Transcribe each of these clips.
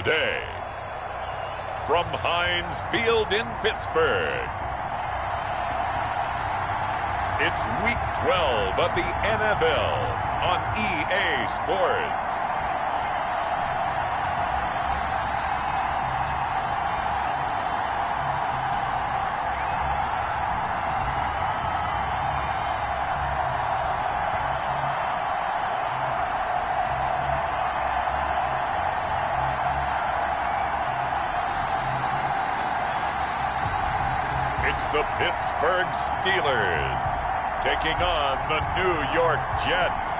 today, from Heinz Field in Pittsburgh, it's Week 12 of the NFL on EA Sports. It's the Pittsburgh Steelers taking on the New York Jets.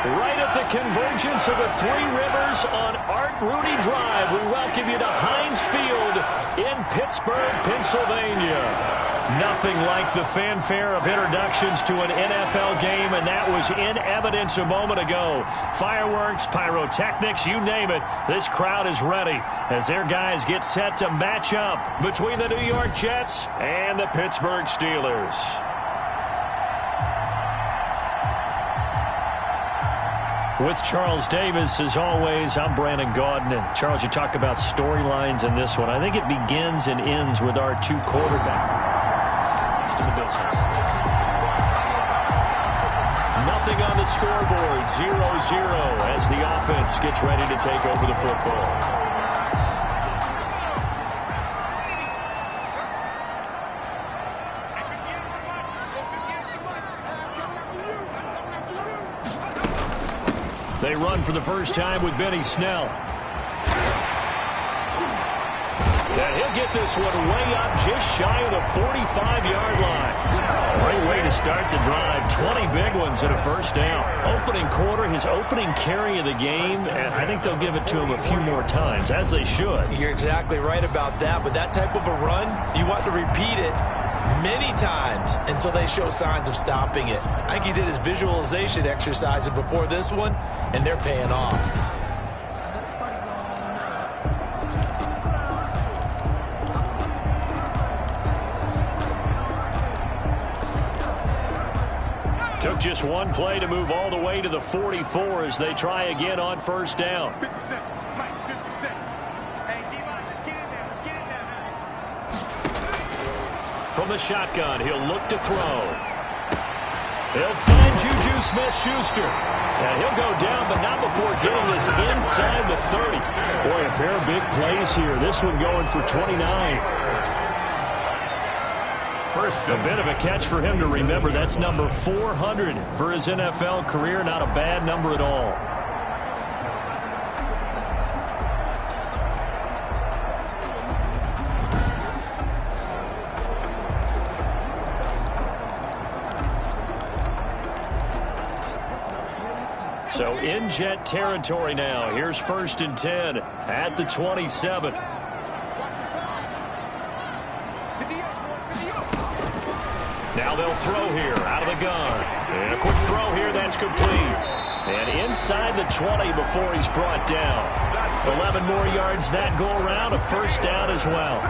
Right at the convergence of the Three Rivers on Art Rooney Drive, we welcome you to Heinz Field in Pittsburgh, Pennsylvania. Nothing like the fanfare of introductions to an NFL game, and that was in evidence a moment ago. Fireworks, pyrotechnics, you name it. This crowd is ready as their guys get set to match up between the New York Jets and the Pittsburgh Steelers. With Charles Davis, as always, I'm Brandon Gaudin. Charles, you talk about storylines in this one. I think it begins and ends with our two quarterbacks. To the business. Nothing on the scoreboard, 0-0 as the offense gets ready to take over the football. They run for the first time with Benny Snell. And he'll get this one way up just shy of the 45-yard line. Great way to start the drive. 20 big ones and a first down. Opening quarter, his opening carry of the game, and I think they'll give it to him a few more times, as they should. You're exactly right about that. With that type of a run, you want to repeat it many times until they show signs of stopping it. I think he did his visualization exercises before this one, and they're paying off. Took just one play to move all the way to the 44 as they try again on first down. 50 cent. Mike, 50 cent. Hey, D-line, let's get in there. Let's get in there, man. From the shotgun, he'll look to throw. He'll find Juju Smith-Schuster. And he'll go down, but not before getting this inside the 30. Boy, a pair of big plays here. This one going for 29. A bit of a catch for him to remember. That's number 400 for his NFL career. Not a bad number at all. So in Jet territory now. Here's 1st and 10 at the 27. Now they'll throw here out of the gun. And a quick throw here, that's complete. And inside the 20 before he's brought down. 11 more yards that go around, a first down as well.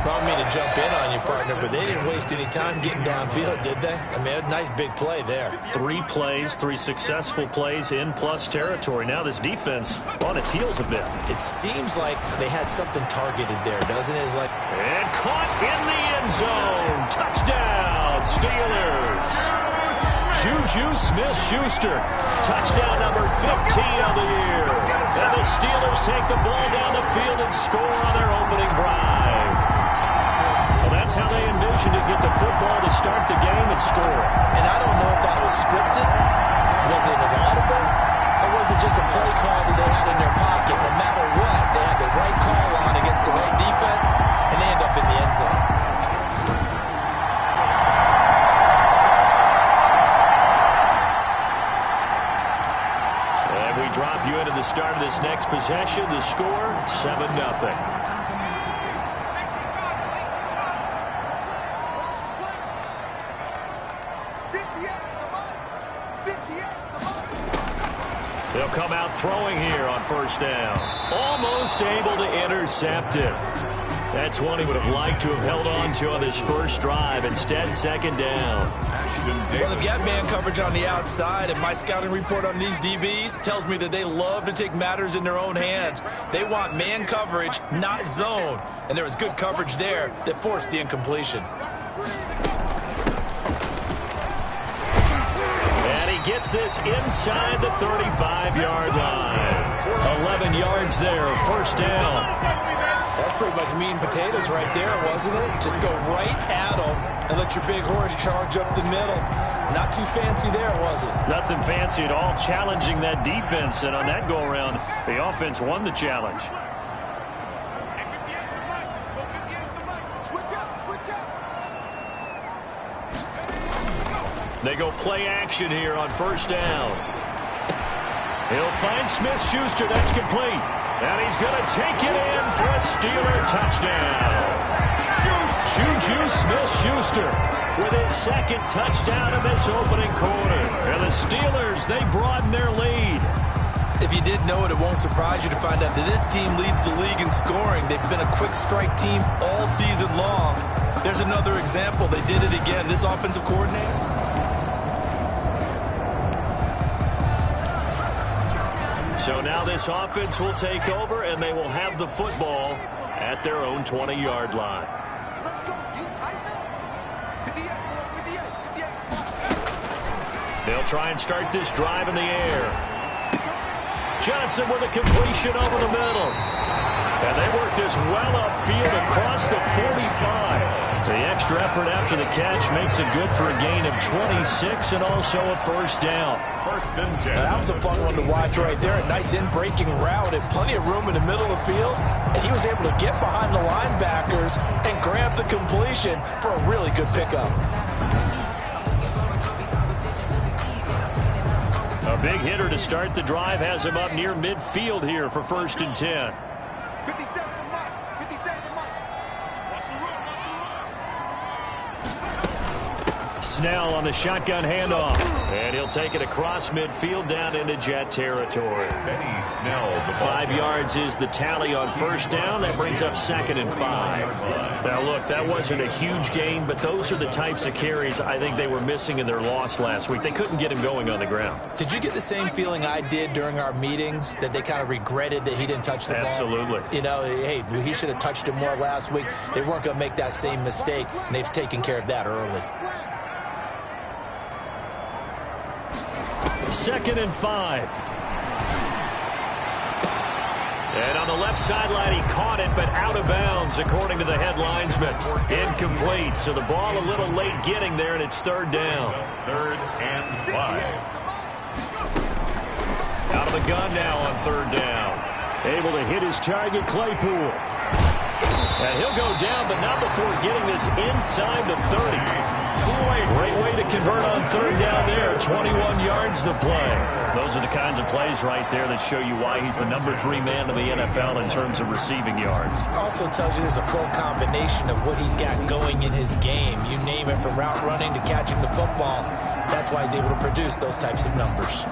Don't mean to jump in on you, partner, but they didn't waste any time getting downfield, did they? I mean, a nice big play there. 3 plays, 3 successful plays in plus territory. Now this defense on its heels a bit. It seems like they had something targeted there, doesn't it? It's like... And caught in the end zone. Touchdown, Steelers. Juju Smith-Schuster. Touchdown number 15 of the year. And the Steelers take the ball down the field and score on their opening drive. Well, that's how they envisioned to get the football to start the game and score. And I don't know if that was scripted. Was it an audible? Or was it just a play call that they had in their pocket? No matter what, they had the right call on against the right defense, and they end up in the end zone. And we drop you into the start of this next possession. The score, 7-0. They'll come out throwing here on first down. Almost able to intercept it. That's one he would have liked to have held on to on his first drive. Instead, second down. Well, they've got man coverage on the outside, and my scouting report on these DBs tells me that they love to take matters in their own hands. They want man coverage, not zone. And there was good coverage there that forced the incompletion. And he gets this inside the 35-yard line. 11 yards there, first down. That's pretty much meat and potatoes right there, wasn't it? Just go right at them and let your big horse charge up the middle. Not too fancy there, was it? Nothing fancy at all, challenging that defense. And on that go-around, the offense won the challenge. They go play action here on first down. He'll find Smith-Schuster. That's complete. And he's going to take it in for a Steeler touchdown. Juju Smith-Schuster with his second touchdown in this opening quarter. And the Steelers, they broaden their lead. If you didn't know it, it won't surprise you to find out that this team leads the league in scoring. They've been a quick strike team all season long. There's another example. They did it again. This offensive coordinator. So now this offense will take over, and they will have the football at their own 20-yard line. Let's go. You tighten up. 58, 58. They'll try and start this drive in the air. Johnson with a completion over the middle. And they work this well upfield across the 45. The extra effort after the catch makes it good for a gain of 26 and also a first down. First and 10. That was a fun one to watch right there. A nice in-breaking route and plenty of room in the middle of the field. And he was able to get behind the linebackers and grab the completion for a really good pickup. A big hitter to start the drive has him up near midfield here for first and 10. 57 to Mike. 57 to Mike. Watch the run. Watch the run. Snell on the shotgun handoff. And he'll take it across midfield down into Jet territory. Benny Snell. 5 yards is the tally on first down. That brings up second and 5. Now, look, that wasn't a huge gain, but those are the types of carries I think they were missing in their loss last week. They couldn't get him going on the ground. Did you get the same feeling I did during our meetings, that they kind of regretted that he didn't touch the ball? Absolutely. You know, hey, he should have touched it more last week. They weren't going to make that same mistake, and they've taken care of that early. Second and 5. And on the left sideline, he caught it, but out of bounds, according to the head linesman. Incomplete, so the ball a little late getting there, and it's third down. Third and 5. Out of the gun now on third down. Able to hit his target, Claypool. And he'll go down, but not before getting this inside the 30. Great way to convert on third down there. 21 yards the play. Those are the kinds of plays right there that show you why he's the number 3 man in the NFL in terms of receiving yards. Also tells you there's a full combination of what he's got going in his game. You name it, from route running to catching the football. That's why he's able to produce those types of numbers.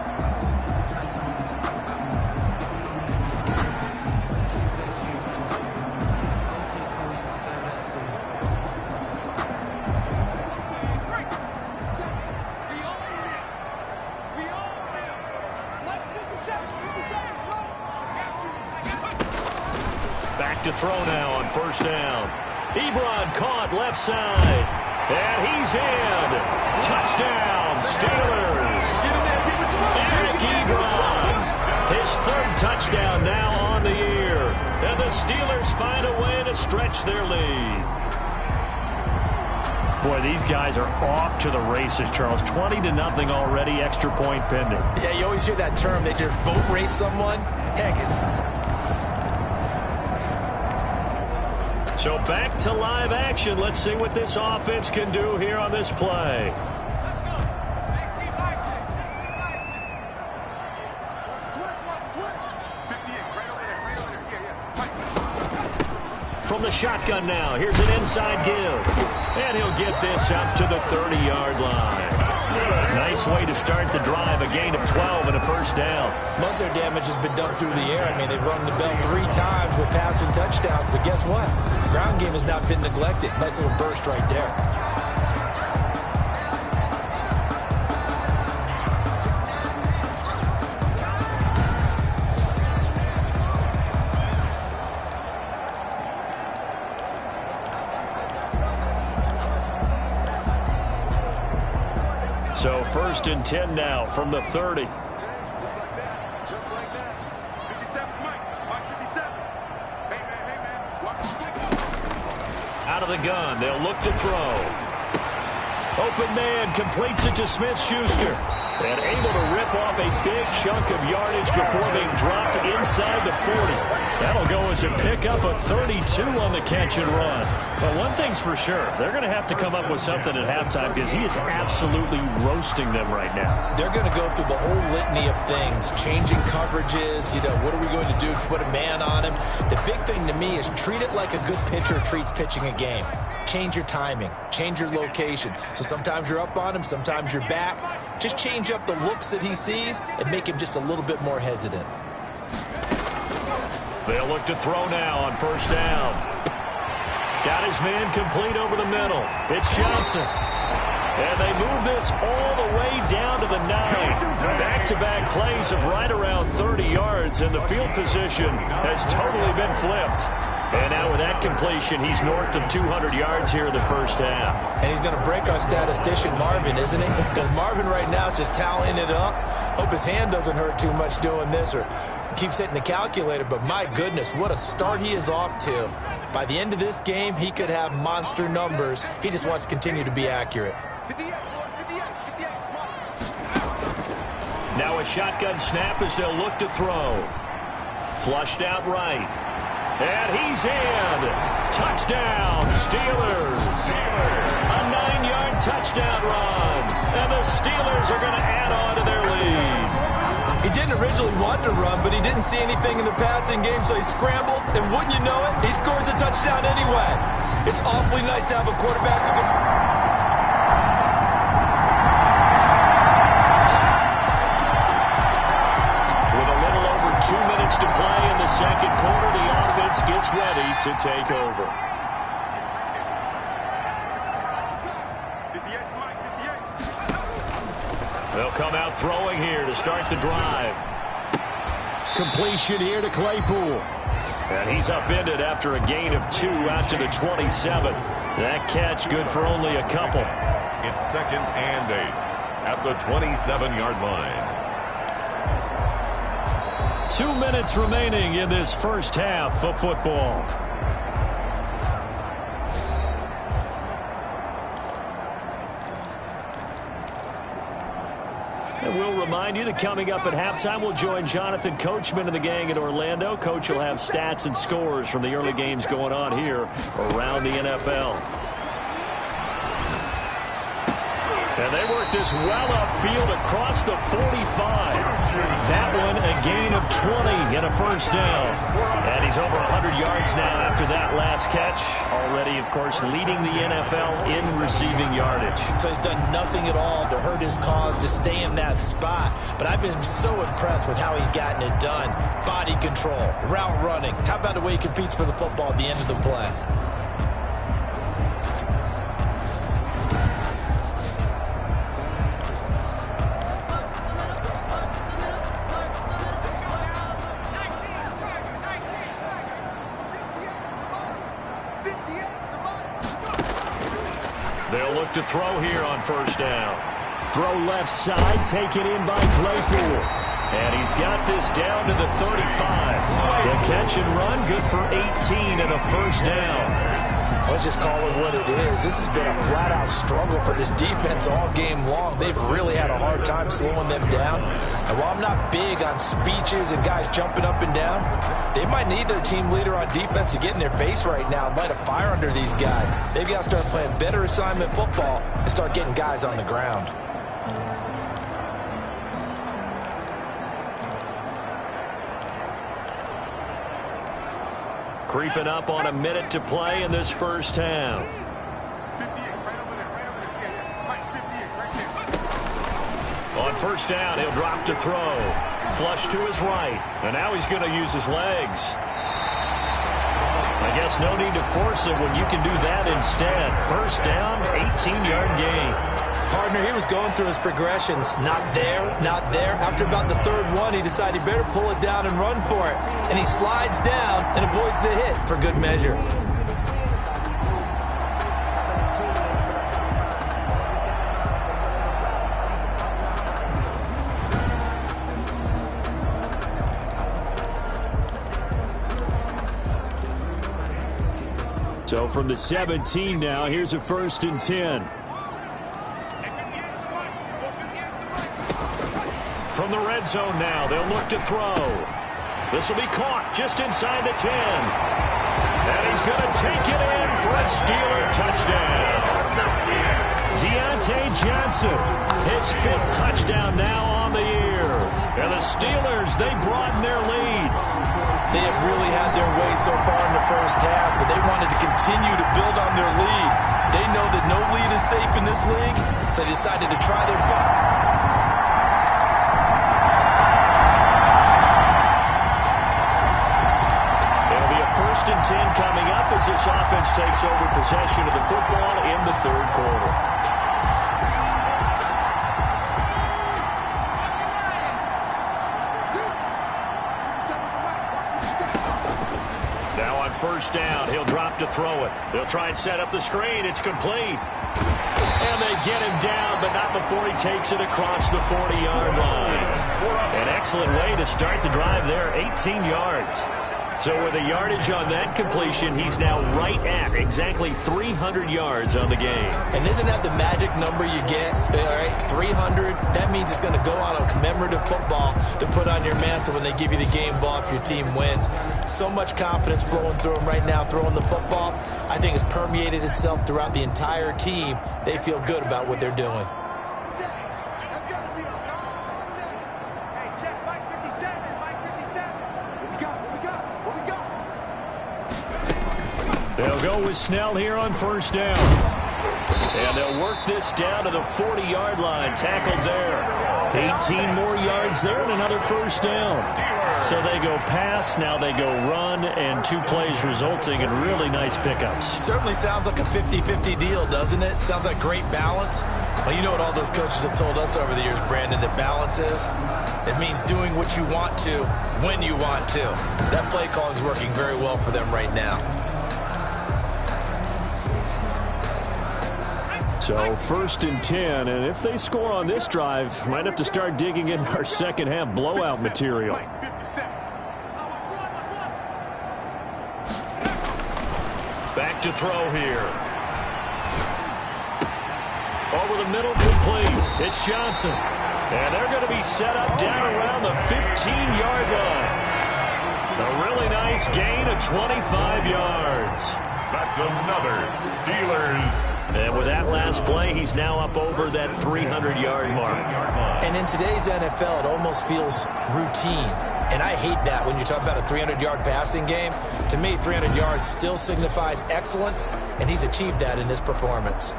To throw now on first down. Ebron caught left side. And he's in. Touchdown, Steelers. Eric Ebron. His third touchdown now on the year. And the Steelers find a way to stretch their lead. Boy, these guys are off to the races, Charles. 20-0 already, extra point pending. Yeah, you always hear that term. They just boat race someone. Heck, it's... So back to live action. Let's see what this offense can do here on this play. From the shotgun now, here's an inside give. And he'll get this up to the 30-yard line. Nice way to start the drive, a gain of 12 and a first down. Most of their damage has been done through the air. I mean, they've rung the bell 3 times with passing touchdowns, but guess what? The ground game has not been neglected. Nice little burst right there. So 1st and 10 now from the 30. Just like that. Just like that. 57, Mike. Mike 57. Hey, man. Watch the Out of the gun, they'll look to throw. Open man completes it to Smith-Schuster. And able to rip off a big chunk of yardage before being dropped inside the 40. That'll go as a pickup of 32 on the catch and run. But one thing's for sure, they're going to have to come up with something at halftime because he is absolutely roasting them right now. They're going to go through the whole litany of things, changing coverages, what are we going to do to put a man on him? The big thing to me is treat it like a good pitcher treats pitching a game. Change your timing, change your location. So sometimes you're up on him, sometimes you're back. Just change up the looks that he sees and make him just a little bit more hesitant. They'll look to throw now on 1st down. Got his man complete over the middle. It's Johnson. And they move this all the way down to the 9. Back-to-back plays of right around 30 yards, and the field position has totally been flipped. And now with that completion, he's north of 200 yards here in the first half. And he's going to break our statistician, Marvin, isn't he? Because Marvin right now is just tallying it up. Hope his hand doesn't hurt too much doing this or keeps hitting the calculator. But my goodness, what a start he is off to. By the end of this game, he could have monster numbers. He just wants to continue to be accurate. Now a shotgun snap as they'll look to throw. Flushed out right. And he's in. Touchdown, Steelers. A 9-yard touchdown run. And the Steelers are going to add on to their lead. He didn't originally want to run, but he didn't see anything in the passing game, so he scrambled. And wouldn't you know it, he scores a touchdown anyway. It's awfully nice to have a quarterback who can... To play in the second quarter, the offense gets ready to take over. 58. They'll come out throwing here to start the drive. Completion here to Claypool. And he's upended after a gain of 2 out to the 27. That catch good for only a couple. It's 2nd and 8 at the 27-yard line. 2 minutes remaining in this first half of football. And we'll remind you that coming up at halftime, we'll join Jonathan Coachman and the gang in Orlando. Coach will have stats and scores from the early games going on here around the NFL. And they work this well upfield across the 45. That one a gain of 20 and a first down. And he's over 100 yards now after that last catch. Already, of course, leading the NFL in receiving yardage. So he's done nothing at all to hurt his cause, to stay in that spot. But I've been so impressed with how he's gotten it done. Body control, route running. How about the way he competes for the football at the end of the play? They'll look to throw here on first down. Throw left side, taken in by Claypool. And he's got this down to the 35. The catch and run, good for 18 and a first down. Let's just call it what it is. This has been a flat-out struggle for this defense all game long. They've really had a hard time slowing them down. And while I'm not big on speeches and guys jumping up and down, they might need their team leader on defense to get in their face right now and light a fire under these guys. They've got to start playing better assignment football and start getting guys on the ground. Creeping up on a minute to play in this first half. 58, right over there, right over there. Yeah, Mike, 58, right there. On first down, he'll drop to throw. Flush to his right. And now he's going to use his legs. I guess no need to force it when you can do that instead. First down, 18-yard gain. Partner, he was going through his progressions. Not there, not there. After about the third one, he decided he better pull it down and run for it. And he slides down and avoids the hit for good measure. So from the 17 now, here's a 1st and 10. From the red zone now, they'll look to throw. This will be caught just inside the 10. And he's going to take it in for a Steeler touchdown. Deontay Johnson, his 5th touchdown now on the year. And the Steelers, they broaden their lead. They have really had their way so far in the first half, but they wanted to continue to build on their lead. They know that no lead is safe in this league, so they decided to try their best. It'll be a 1st and 10 coming up as this offense takes over possession of the football in the 3rd quarter. First down, he'll drop to throw it. They'll try and set up the screen. It's complete. And they get him down, but not before he takes it across the 40-yard line. An excellent way to start the drive there, 18 yards. So with the yardage on that completion, he's now right at exactly 300 yards on the game. And isn't that the magic number you get? All right, 300. That means it's going to go out on commemorative football to put on your mantle when they give you the game ball if your team wins. So much confidence flowing through them right now, throwing the football. I think it's permeated itself throughout the entire team. They feel good about what they're doing. They'll go with Snell here on first down. And they'll work this down to the 40-yard line. Tackled there. 18 more yards there and another first down. So they go pass, now they go run, and 2 plays resulting in really nice pickups. Certainly sounds like a 50-50 deal, doesn't it? Sounds like great balance. Well, you know what all those coaches have told us over the years, Brandon, that balance is? It means doing what you want to, when you want to. That play calling is working very well for them right now. So 1st and 10, and if they score on this drive, might have to start digging in our second half blowout material. Back to throw here. Over the middle, complete. It's Johnson. And they're going to be set up down around the 15-yard line. A really nice gain of 25 yards. That's another Steelers. And with that last play, he's now up over that 300-yard mark. And in today's NFL, it almost feels routine. And I hate that when you talk about a 300-yard passing game. To me, 300 yards still signifies excellence, and he's achieved that in this performance.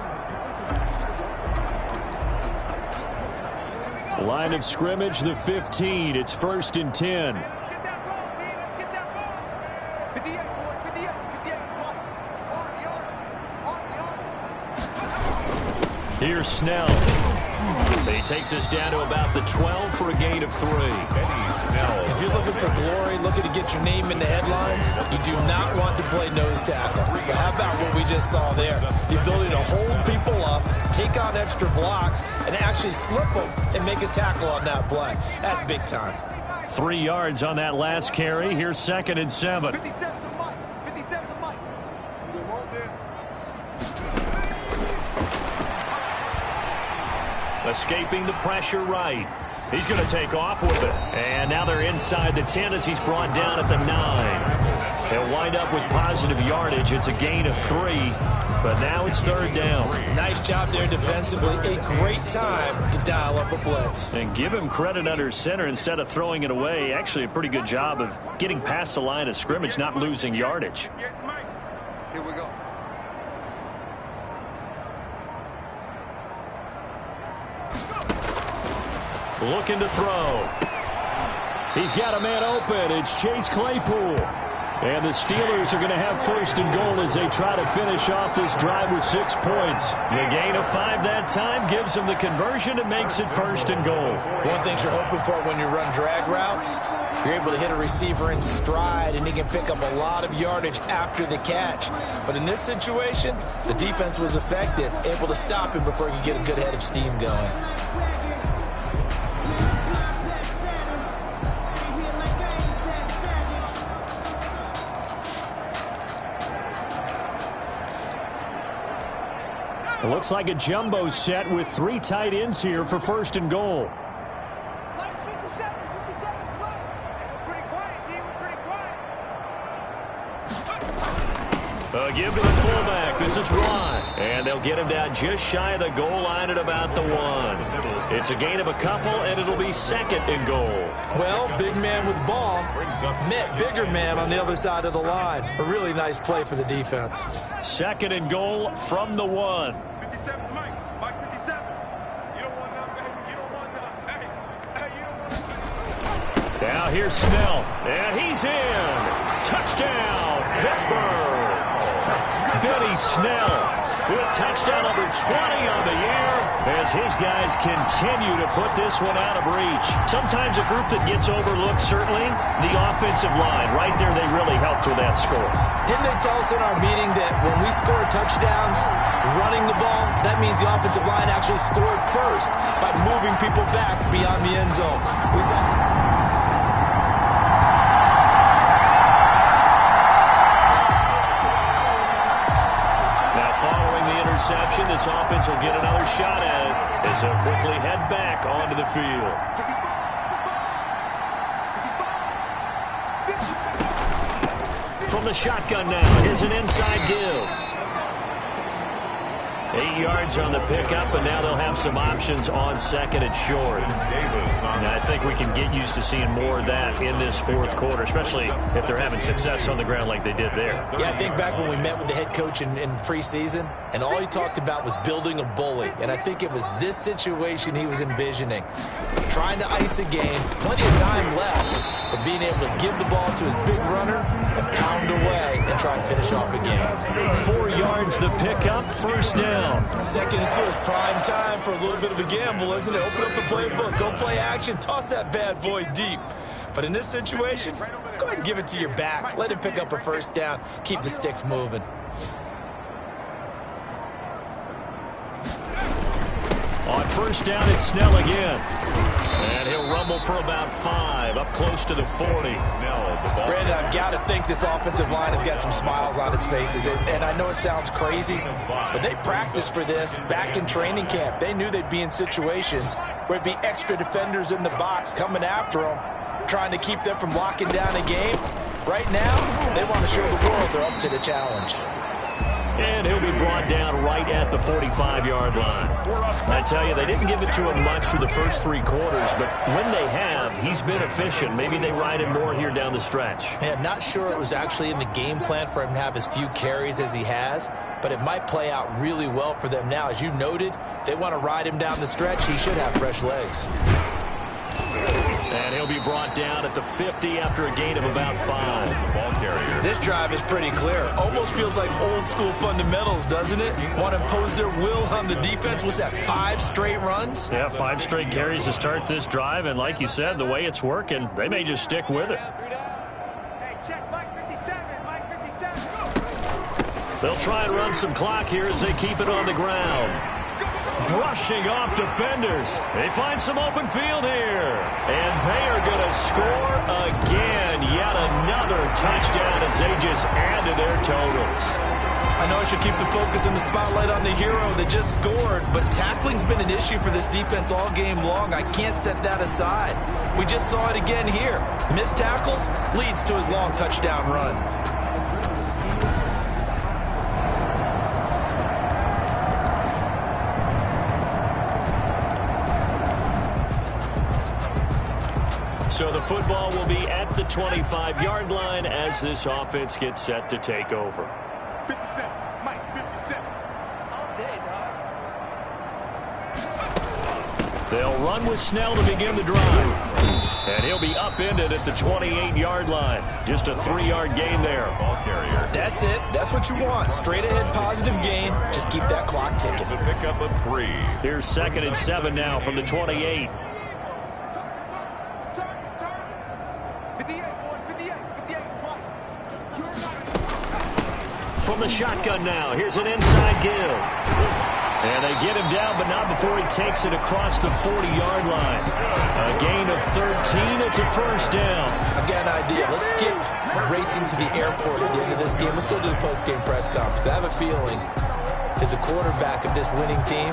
Line of scrimmage, the 15. It's 1st and 10. Here's Snell. He takes us down to about the 12 for a gain of 3. If you're looking for glory, looking to get your name in the headlines, you do not want to play nose tackle. But how about what we just saw there? The ability to hold people up, take on extra blocks, and actually slip them and make a tackle on that play. That's big time. 3 yards on that last carry. Here's 2nd and 7. 57 to Mike. 57 to Mike. We'll hold this. Escaping the pressure right. He's going to take off with it. And now they're inside the 10 as he's brought down at the 9. He'll wind up with positive yardage. It's a gain of 3. But now it's 3rd down. Nice job there defensively. A great time to dial up a blitz. And give him credit under center instead of throwing it away. Actually a pretty good job of getting past the line of scrimmage, not losing yardage. Yes, Mike. Here we go. looking to throw. He's got a man open. It's Chase Claypool. And the Steelers are going to have first and goal as they try to finish off this drive with 6 points. The gain of 5 that time gives them the conversion and makes it first and goal. One thing you're hoping for when you run drag routes, you're able to hit a receiver in stride, and he can pick up a lot of yardage after the catch. But in this situation, the defense was effective, able to stop him before he could get a good head of steam going. It looks like a jumbo set with 3 tight ends here for first and goal. Give to the fullback. This is Ron. And they'll get him down just shy of the goal line at about the 1. It's a gain of a couple, and it'll be second and goal. Well, big man with ball met bigger man on the other side of the line. A really nice play for the defense. Second and goal from the 1. 57, Mike 57. You don't want none, baby. You don't want none. Hey, you don't want none. Now here's Snell. And he's in. Touchdown, Pittsburgh. Benny Snell with touchdown number 20 on the year as his guys continue to put this one out of reach. Sometimes a group that gets overlooked, certainly, the offensive line. Right there, they really helped with that score. Didn't they tell us in our meeting that when we score touchdowns running the ball, that means the offensive line actually scored first by moving people back beyond the end zone? We saw... Interception. This offense will get another shot at it as they'll quickly head back onto the field. From the shotgun now, here's an inside give. 8 yards on the pickup, and now they'll have some options on second and short. And I think we can get used to seeing more of that in this fourth quarter, especially if they're having success on the ground like they did there. Yeah, I think back when we met with the head coach in preseason, and all he talked about was building a bully. And I think it was this situation he was envisioning. Trying to ice a game, plenty of time left, but being able to give the ball to his big runner and pound away and try and finish off a game. 4 yards the pickup, first down. Second and 2 is prime time for a little bit of a gamble, isn't it? Open up the playbook, go play action, toss that bad boy deep. But in this situation, go ahead and give it to your back. Let him pick up a first down. Keep the sticks moving. On first down, it's Snell again. And he'll rumble for about 5, up close to the 40. Brandon, I've got to think this offensive line has got some smiles on its faces. And I know it sounds crazy, but they practiced for this back in training camp. They knew they'd be in situations where it'd be extra defenders in the box coming after them, trying to keep them from locking down a game. Right now, they want to show the world they're up to the challenge. And he'll be brought down right at the 45-yard line. I tell you, they didn't give it to him much through the first 3 quarters, but when they have, he's been efficient. Maybe they ride him more here down the stretch. Yeah, not sure it was actually in the game plan for him to have as few carries as he has, but it might play out really well for them now. As you noted, if they want to ride him down the stretch, he should have fresh legs. And he'll be brought down at the 50 after a gain of about 5. Ball carrier. This drive is pretty clear. Almost feels like old school fundamentals, doesn't it? Want to impose their will on the defense. Was that 5 straight runs? Yeah, 5 straight carries to start this drive. And like you said, the way it's working, they may just stick with it. Hey, check Mike 57. Mike 57. They'll try and run some clock here as they keep it on the ground. Brushing off defenders. They find some open field here. And they are going to score again. Yet another touchdown as they just add to their totals. I know I should keep the focus and the spotlight on the hero that just scored, but tackling's been an issue for this defense all game long. I can't set that aside. We just saw it again here. Missed tackles leads to his long touchdown run. So the football will be at the 25-yard line as this offense gets set to take over. 57. Mike 57. All day, dog. They'll run with Snell to begin the drive. And he'll be upended at the 28-yard line. Just a 3-yard gain there. Ball carrier. That's it. That's what you want. Straight ahead positive gain. Just keep that clock ticking. The pickup of 3. Here's 2nd and 7 now from the 28. 58, boys, 58, 58, Mike. You're not. From the shotgun now, here's an inside give. And they get him down, but not before he takes it across the 40-yard line. A gain of 13. It's a first down. I've got an idea. Let's skip racing to the airport at the end of this game. Let's go to the post-game press conference. I have a feeling that the quarterback of this winning team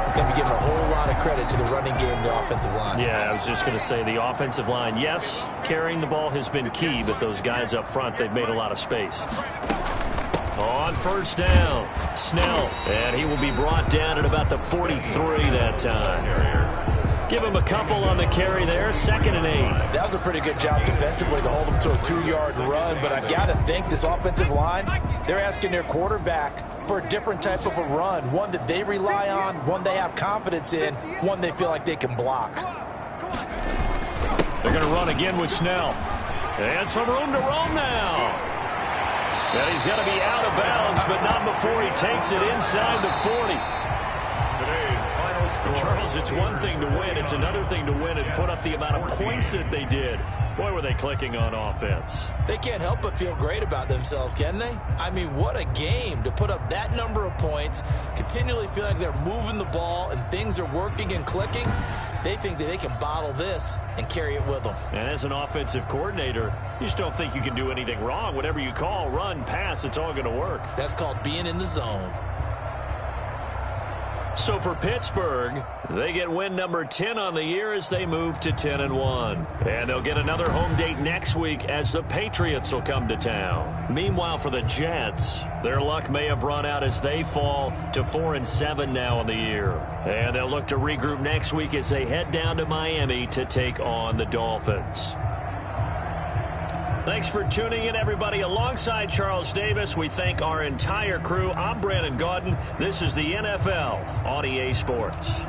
is going to be giving a whole lot of credit to the running game and the offensive line. Yeah, I was just going to say the offensive line, yes, carrying the ball has been key, but those guys up front, they've made a lot of space. On first down, Snell, and he will be brought down at about the 43 that time. Give him a couple on the carry there, 2nd and 8. That was a pretty good job defensively to hold him to a 2-yard run, but I've got to think this offensive line, they're asking their quarterback for a different type of a run, one that they rely on, one they have confidence in, one they feel like they can block. They're going to run again with Snell. And some room to roam now. And he's going to be out of bounds, but not before he takes it inside the 40. Today's final score. Charles, it's one thing to win. It's another thing to win and put up the amount of points that they did. Boy, were they clicking on offense. They can't help but feel great about themselves, can they? I mean, what a game to put up that number of points, continually feel like they're moving the ball and things are working and clicking. They think that they can bottle this and carry it with them. And as an offensive coordinator, you just don't think you can do anything wrong. Whatever you call, run, pass, it's all going to work. That's called being in the zone. So for Pittsburgh, they get win number 10 on the year as they move to 10-1. And they'll get another home date next week as the Patriots will come to town. Meanwhile, for the Jets, their luck may have run out as they fall to 4-7 now on the year. And they'll look to regroup next week as they head down to Miami to take on the Dolphins. Thanks for tuning in, everybody. Alongside Charles Davis, we thank our entire crew. I'm Brandon Gaudin. This is the NFL on EA Sports.